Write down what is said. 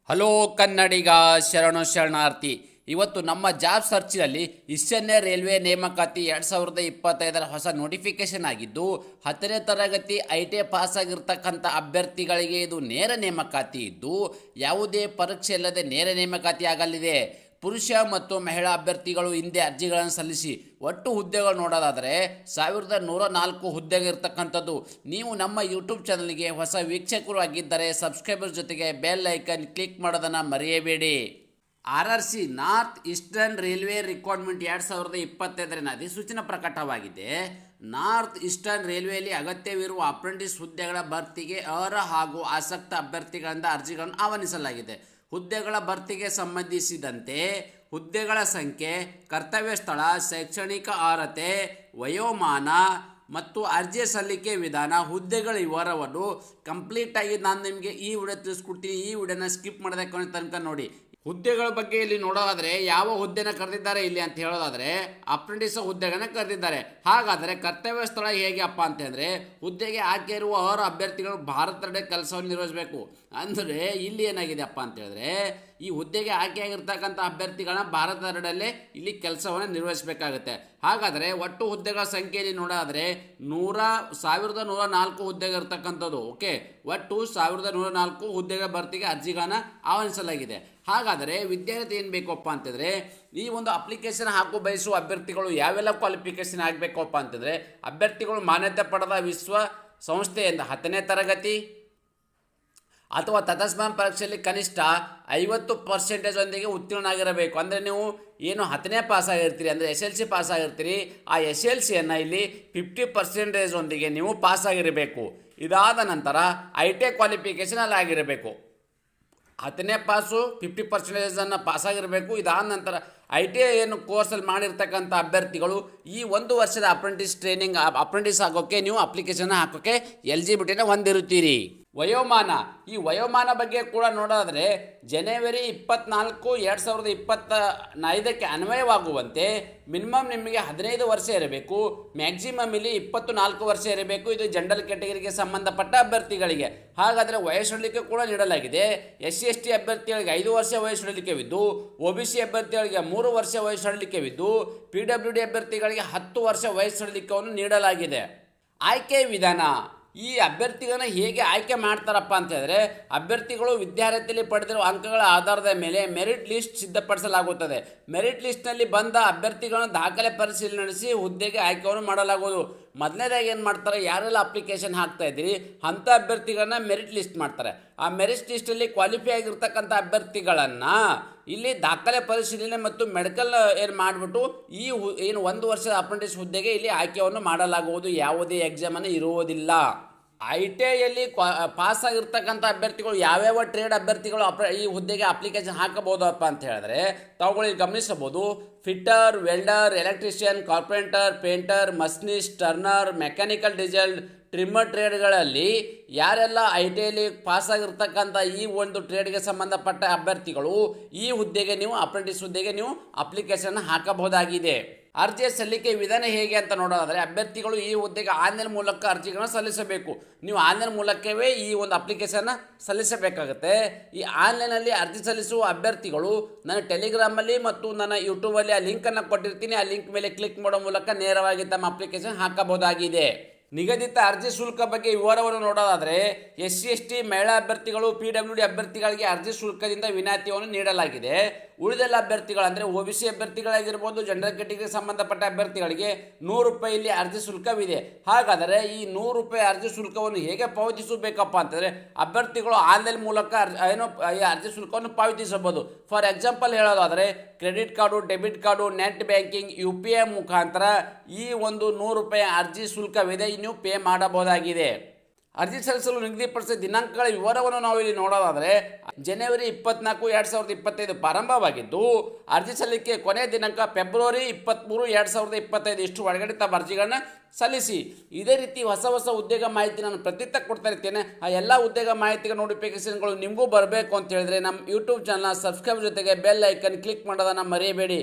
Hello ಕನ್ನಡಿಗ, ಶರಣು ಶರಣಾರ್ಥಿ. ಇವತ್ತು ನಮ್ಮ ಜಾಬ್ ಸರ್ಚ್ನಲ್ಲಿ ಈಶಾನ್ಯ ರೈಲ್ವೆ ನೇಮಕಾತಿ 2025 ಹೊಸ ನೋಟಿಫಿಕೇಶನ್ ಆಗಿದ್ದು, 10ನೇ ತರಗತಿ ITI ಪಾಸ್ ಆಗಿರ್ತಕ್ಕಂಥ ಅಭ್ಯರ್ಥಿಗಳಿಗೆ ಇದು ನೇರ ನೇಮಕಾತಿ ಇದ್ದು, ಯಾವುದೇ ಪರೀಕ್ಷೆ ಇಲ್ಲದೆ ನೇರ ನೇಮಕಾತಿ ಆಗಲಿದೆ. ಪುರುಷ ಮತ್ತು ಮಹಿಳಾ ಅಭ್ಯರ್ಥಿಗಳು ಹಿಂದೆ ಅರ್ಜಿಗಳನ್ನು ಸಲ್ಲಿಸಿ ಒಟ್ಟು ಹುದ್ದೆಗಳು ನೋಡೋದಾದರೆ 1104 ಹುದ್ದೆಗೆ ಇರ್ತಕ್ಕಂಥದ್ದು. ನೀವು ನಮ್ಮ ಯೂಟ್ಯೂಬ್ ಚಾನಲ್ಗೆ ಹೊಸ ವೀಕ್ಷಕರು ಆಗಿದ್ದರೆ ಸಬ್ಸ್ಕ್ರೈಬರ್ ಜೊತೆಗೆ ಬೆಲ್ ಐಕನ್ ಕ್ಲಿಕ್ ಮಾಡೋದನ್ನು ಮರೆಯಬೇಡಿ. RRC north eastern railway requirement 2025 ಅಧಿಸೂಚನೆ ಪ್ರಕಟವಾಗಿದೆ. ನಾರ್ತ್ ಈಸ್ಟರ್ನ್ ರೈಲ್ವೆಯಲ್ಲಿ ಅಗತ್ಯವಿರುವ ಅಪ್ರೆಂಟಿಸ್ ಹುದ್ದೆಗಳ ಭರ್ತಿಗೆ ಅರ್ಹ ಹಾಗೂ ಆಸಕ್ತ ಅಭ್ಯರ್ಥಿಗಳಿಂದ ಅರ್ಜಿಗಳನ್ನು ಆಹ್ವಾನಿಸಲಾಗಿದೆ. ಹುದ್ದೆಗಳ ಭರ್ತಿಗೆ ಸಂಬಂಧಿಸಿದಂತೆ ಹುದ್ದೆಗಳ ಸಂಖ್ಯೆ, ಕರ್ತವ್ಯ ಸ್ಥಳ, ಶೈಕ್ಷಣಿಕ ಅರ್ಹತೆ, ವಯೋಮಾನ ಮತ್ತು ಅರ್ಜಿ ಸಲ್ಲಿಕೆ ವಿಧಾನ, ಹುದ್ದೆಗಳ ವಿವರವನ್ನು ಕಂಪ್ಲೀಟಾಗಿ ನಾನು ನಿಮಗೆ ಈ ವಿಡಿಯೋ ತಿಳಿಸ್ಕೊಡ್ತೀನಿ. ಈ ವಿಡಿಯೋನ ಸ್ಕಿಪ್ ಮಾಡದೆ ಕೊನೆ ತನಕ ನೋಡಿ. ಹುದ್ದೆಗಳ ಬಗ್ಗೆ ಇಲ್ಲಿ ನೋಡೋದಾದರೆ ಯಾವ ಹುದ್ದೆನ ಕರೆದಿದ್ದಾರೆ ಇಲ್ಲಿ ಅಂತ ಹೇಳೋದಾದರೆ ಅಪ್ರೆಂಟಿಸ್ ಹುದ್ದೆಗಳನ್ನ ಕರೆದಿದ್ದಾರೆ. ಹಾಗಾದರೆ ಕರ್ತವ್ಯ ಸ್ಥಳ ಹೇಗೆ ಅಪ್ಪ ಅಂತಂದರೆ, ಹುದ್ದೆಗೆ ಆಯ್ಕೆ ಇರುವ ಅರ್ಹ ಅಭ್ಯರ್ಥಿಗಳು ಭಾರತದೆಡೆ ಕೆಲಸವನ್ನು ನಿರ್ವಹಿಸಬೇಕು. ಅಂದರೆ ಇಲ್ಲಿ ಏನಾಗಿದೆ ಅಪ್ಪ ಅಂತ ಹೇಳಿದ್ರೆ, ಈ ಹುದ್ದೆಗೆ ಆಯ್ಕೆಯಾಗಿರ್ತಕ್ಕಂಥ ಅಭ್ಯರ್ಥಿಗಳನ್ನ ಭಾರತದೆಡೆಯಲ್ಲೇ ಇಲ್ಲಿ ಕೆಲಸವನ್ನು ನಿರ್ವಹಿಸಬೇಕಾಗುತ್ತೆ. ಹಾಗಾದರೆ ಒಟ್ಟು ಹುದ್ದೆಗಳ ಸಂಖ್ಯೆಯಲ್ಲಿ ನೋಡೋದಾದರೆ 1104 ಹುದ್ದೆಗೆ ಇರ್ತಕ್ಕಂಥದ್ದು. ಓಕೆ, ಒಟ್ಟು 1104 ಹುದ್ದೆಗಳ ಭರ್ತಿಗೆ ಅರ್ಜಿಗಳನ್ನು ಆಹ್ವಾನಿಸಲಾಗಿದೆ. ಹಾಗಾದರೆ ವಿದ್ಯಾರ್ಥಿ ಏನು ಬೇಕಪ್ಪ ಅಂತಂದರೆ, ಈ ಒಂದು ಅಪ್ಲಿಕೇಶನ್ ಹಾಕೋ ಬಯಸುವ ಅಭ್ಯರ್ಥಿಗಳು ಯಾವೆಲ್ಲ ಕ್ವಾಲಿಫಿಕೇಷನ್ ಆಗಬೇಕಪ್ಪ ಅಂತಂದರೆ, ಅಭ್ಯರ್ಥಿಗಳು ಮಾನ್ಯತೆ ಪಡೆದ ವಿಶ್ವ ಸಂಸ್ಥೆಯಿಂದ 10ನೇ ತರಗತಿ ಅಥವಾ ತತ್ಸಮಾನ ಪರೀಕ್ಷೆಯಲ್ಲಿ ಕನಿಷ್ಠ 50% ಉತ್ತೀರ್ಣರಾಗಿರಬೇಕು. ಅಂದರೆ ನೀವು ಏನು 10ನೇ ಪಾಸ್ ಆಗಿರ್ತೀರಿ, ಅಂದರೆ SLC ಪಾಸ್ ಆಗಿರ್ತೀರಿ, ಆ SLCಯನ್ನು ಇಲ್ಲಿ 50% ನೀವು ಪಾಸ್ ಆಗಿರಬೇಕು. ಇದಾದ ನಂತರ ITI ಕ್ವಾಲಿಫಿಕೇಷನ್ ಅಲ್ಲಿ ಆಗಿರಬೇಕು. 10ನೇ ಪಾಸು 50% ಪಾಸಾಗಿರಬೇಕು. ಇದಾದ ನಂತರ ITI ಏನು ಕೋರ್ಸಲ್ಲಿ ಮಾಡಿರ್ತಕ್ಕಂಥ ಅಭ್ಯರ್ಥಿಗಳು ಈ 1 ವರ್ಷದ ಅಪ್ರೆಂಟಿಸ್ ಆಗೋಕ್ಕೆ ನೀವು ಅಪ್ಲಿಕೇಶನ್ ಹಾಕೋಕ್ಕೆ ಎಲಿಜಿಬಿಲಿಟಿನ ಹೊಂದಿರುತ್ತೀರಿ. ವಯೋಮಾನ, ಈ ವಯೋಮಾನ ಬಗ್ಗೆ ಕೂಡ ನೋಡೋದಾದರೆ ಜನವರಿ 24, 2025 ಅನ್ವಯವಾಗುವಂತೆ ಮಿನಿಮಮ್ ನಿಮಗೆ 15 ವರ್ಷ ಇರಬೇಕು. ಮ್ಯಾಕ್ಸಿಮಮ್ ಇಲ್ಲಿ 24 ವರ್ಷ ಇರಬೇಕು. ಇದು ಜನರಲ್ ಕ್ಯಾಟಗರಿಗೆ ಸಂಬಂಧಪಟ್ಟ ಅಭ್ಯರ್ಥಿಗಳಿಗೆ. ಹಾಗಾದರೆ ವಯಸ್ಸು ಕೂಡ ನೀಡಲಾಗಿದೆ. SC/ST ಅಭ್ಯರ್ಥಿಗಳಿಗೆ 5 ವರ್ಷ ವಯಸ್ಸು OBC ಅಭ್ಯರ್ಥಿಗಳಿಗೆ 3 ವರ್ಷ ವಯಸ್ಸು PWD ಅಭ್ಯರ್ಥಿಗಳಿಗೆ 10 ವರ್ಷ ವಯಸ್ಸು ನೀಡಲಾಗಿದೆ. ಆಯ್ಕೆ ವಿಧಾನ, ಈ ಅಭ್ಯರ್ಥಿಗಳನ್ನ ಹೇಗೆ ಆಯ್ಕೆ ಮಾಡ್ತಾರಪ್ಪ ಅಂತ ಹೇಳಿದ್ರೆ, ಅಭ್ಯರ್ಥಿಗಳು ವಿದ್ಯಾರ್ಥಿಯಲ್ಲಿ ಪಡೆದಿರುವ ಅಂಕಗಳ ಆಧಾರದ ಮೇಲೆ ಮೆರಿಟ್ ಲಿಸ್ಟ್ ಸಿದ್ಧಪಡಿಸಲಾಗುತ್ತದೆ. ಮೆರಿಟ್ ಲಿಸ್ಟ್ನಲ್ಲಿ ಬಂದ ಅಭ್ಯರ್ಥಿಗಳನ್ನು ದಾಖಲೆ ಪರಿಶೀಲನೆ ನಡೆಸಿ ಹುದ್ದೆಗೆ ಆಯ್ಕೆಯನ್ನು ಮಾಡಲಾಗುವುದು. ಮೊದಲನೇದಾಗಿ ಏನು ಮಾಡ್ತಾರೆ, ಯಾರೆಲ್ಲ ಅಪ್ಲಿಕೇಶನ್ ಹಾಕ್ತಾ ಇದ್ದೀರಿ ಅಂಥ ಅಭ್ಯರ್ಥಿಗಳನ್ನ ಮೆರಿಟ್ ಲಿಸ್ಟ್ ಮಾಡ್ತಾರೆ. ಆ ಮೆರಿಟ್ ಲಿಸ್ಟಲ್ಲಿ ಕ್ವಾಲಿಫೈ ಆಗಿರ್ತಕ್ಕಂಥ ಅಭ್ಯರ್ಥಿಗಳನ್ನು ಇಲ್ಲಿ ದಾಖಲೆ ಪರಿಶೀಲನೆ ಮತ್ತು ಮೆಡಿಕಲ್ ಏನು ಮಾಡಿಬಿಟ್ಟು ಈ ಏನು 1 ವರ್ಷದ ಅಪ್ರೆಂಟಿಸ್ ಹುದ್ದೆಗೆ ಇಲ್ಲಿ ಆಯ್ಕೆಯನ್ನು ಮಾಡಲಾಗುವುದು. ಯಾವುದೇ ಎಕ್ಸಾಮನ್ನು ಇರುವುದಿಲ್ಲ. ITIಯಲ್ಲಿ ಪಾಸ್ ಆಗಿರ್ತಕ್ಕಂಥ ಅಭ್ಯರ್ಥಿಗಳು ಯಾವ್ಯಾವ ಟ್ರೇಡ್ ಅಭ್ಯರ್ಥಿಗಳು ಈ ಹುದ್ದೆಗೆ ಅಪ್ಲಿಕೇಶನ್ ಹಾಕಬಹುದಪ್ಪ ಅಂತ ಹೇಳಿದ್ರೆ ತಾವುಗಳು ಗಮನಿಸಬಹುದು. Fitter, welder, electrician, carpenter, painter, machinist, turner, mechanical diesel, trimmer ಟ್ರೇಡ್ಗಳಲ್ಲಿ ಯಾರೆಲ್ಲ ITIಯಲ್ಲಿ ಪಾಸಾಗಿರ್ತಕ್ಕಂಥ ಈ ಒಂದು ಟ್ರೇಡ್ಗೆ ಸಂಬಂಧಪಟ್ಟ ಅಭ್ಯರ್ಥಿಗಳು ಈ ಹುದ್ದೆಗೆ ನೀವು ಅಪ್ರೆಂಟಿಸ್ ಹುದ್ದೆಗೆ ನೀವು ಅಪ್ಲಿಕೇಶನ್ ಹಾಕಬಹುದಾಗಿದೆ. ಅರ್ಜಿ ಸಲ್ಲಿಕೆ ವಿಧಾನ ಹೇಗೆ ಅಂತ ನೋಡೋದಾದರೆ, ಅಭ್ಯರ್ಥಿಗಳು ಈ ಹುದ್ದೆಗೆ ಆನ್ಲೈನ್ ಮೂಲಕ ಅರ್ಜಿಗಳನ್ನು ಸಲ್ಲಿಸಬೇಕು. ನೀವು ಆನ್ಲೈನ್ ಮೂಲಕವೇ ಈ ಒಂದು ಅಪ್ಲಿಕೇಶನ್ನ ಸಲ್ಲಿಸಬೇಕಾಗುತ್ತೆ. ಈ ಆನ್ಲೈನಲ್ಲಿ ಅರ್ಜಿ ಸಲ್ಲಿಸುವ ಅಭ್ಯರ್ಥಿಗಳು ನನ್ನ ಟೆಲಿಗ್ರಾಮಲ್ಲಿ ಮತ್ತು ನನ್ನ ಯೂಟ್ಯೂಬಲ್ಲಿ ಆ ಲಿಂಕನ್ನು ಕೊಟ್ಟಿರ್ತೀನಿ. ಆ ಲಿಂಕ್ ಮೇಲೆ ಕ್ಲಿಕ್ ಮಾಡೋ ಮೂಲಕ ನೇರವಾಗಿ ತಮ್ಮ ಅಪ್ಲಿಕೇಶನ್ ಹಾಕಬಹುದಾಗಿದೆ. ನಿಗದಿತ ಅರ್ಜಿ ಶುಲ್ಕ ಬಗ್ಗೆ ವಿವರವನ್ನು ನೋಡೋದಾದರೆ, SC/ST ಮಹಿಳಾ ಅಭ್ಯರ್ಥಿಗಳು PWD ಅಭ್ಯರ್ಥಿಗಳಿಗೆ ಅರ್ಜಿ ಶುಲ್ಕದಿಂದ ವಿನಾಯಿತಿಯನ್ನು ನೀಡಲಾಗಿದೆ. ಉಳಿದೆಲ್ಲ ಅಭ್ಯರ್ಥಿಗಳಂದರೆ OBC ಅಭ್ಯರ್ಥಿಗಳಾಗಿರ್ಬೋದು, ಜನರಲ್ ಕ್ಯಾಟಗರಿಗೆ ಸಂಬಂಧಪಟ್ಟ ಅಭ್ಯರ್ಥಿಗಳಿಗೆ ₹100 ಇಲ್ಲಿ ಅರ್ಜಿ ಶುಲ್ಕವಿದೆ. ಹಾಗಾದರೆ ಈ ₹100 ಅರ್ಜಿ ಶುಲ್ಕವನ್ನು ಹೇಗೆ ಪಾವತಿಸಬೇಕಪ್ಪ ಅಂತಂದರೆ, ಅಭ್ಯರ್ಥಿಗಳು ಆನ್ಲೈನ್ ಮೂಲಕ ಈ ಅರ್ಜಿ ಶುಲ್ಕವನ್ನು ಪಾವತಿಸಬಹುದು. ಫಾರ್ ಎಕ್ಸಾಂಪಲ್ ಹೇಳೋದಾದರೆ, credit card, debit card, net banking, UPI ಮುಖಾಂತರ ಈ ಒಂದು ₹100 ಅರ್ಜಿ ಶುಲ್ಕವಿದೆ, ನೀವು ಪೇ ಮಾಡಬಹುದಾಗಿದೆ. ಅರ್ಜಿ ಸಲ್ಲಿಸಲು ನಿಗದಿಪಡಿಸಿದ ದಿನಾಂಕಗಳ ವಿವರವನ್ನು ನಾವು ಇಲ್ಲಿ ನೋಡೋದಾದರೆ, ಜನವರಿ 24, 2025 ಪ್ರಾರಂಭವಾಗಿದ್ದು, ಅರ್ಜಿ ಸಲ್ಲಿಕೆ ಕೊನೆಯ ದಿನಾಂಕ ಫೆಬ್ರವರಿ 23, 2025 ಇಷ್ಟು ಒಳಗಡೆ ತಮ್ಮ ಅರ್ಜಿಗಳನ್ನ ಸಲ್ಲಿಸಿ. ಇದೇ ರೀತಿ ಹೊಸ ಉದ್ಯೋಗ ಮಾಹಿತಿ ನಾನು ಪ್ರತಿದಿನ ಕೊಡ್ತಾ ಇರ್ತೇನೆ. ಆ ಎಲ್ಲ ಉದ್ಯೋಗ ಮಾಹಿತಿಗಳ ನೋಟಿಫಿಕೇಶನ್ಗಳು ನಿಮಗೂ ಬರಬೇಕು ಅಂತ ಹೇಳಿದ್ರೆ ನಮ್ಮ ಯೂಟ್ಯೂಬ್ ಚಾನಲ್ನ ಸಬ್ಸ್ಕ್ರೈಬ್ ಜೊತೆಗೆ ಬೆಲ್ ಐಕನ್ ಕ್ಲಿಕ್ ಮಾಡೋದನ್ನು ಮರೆಯಬೇಡಿ.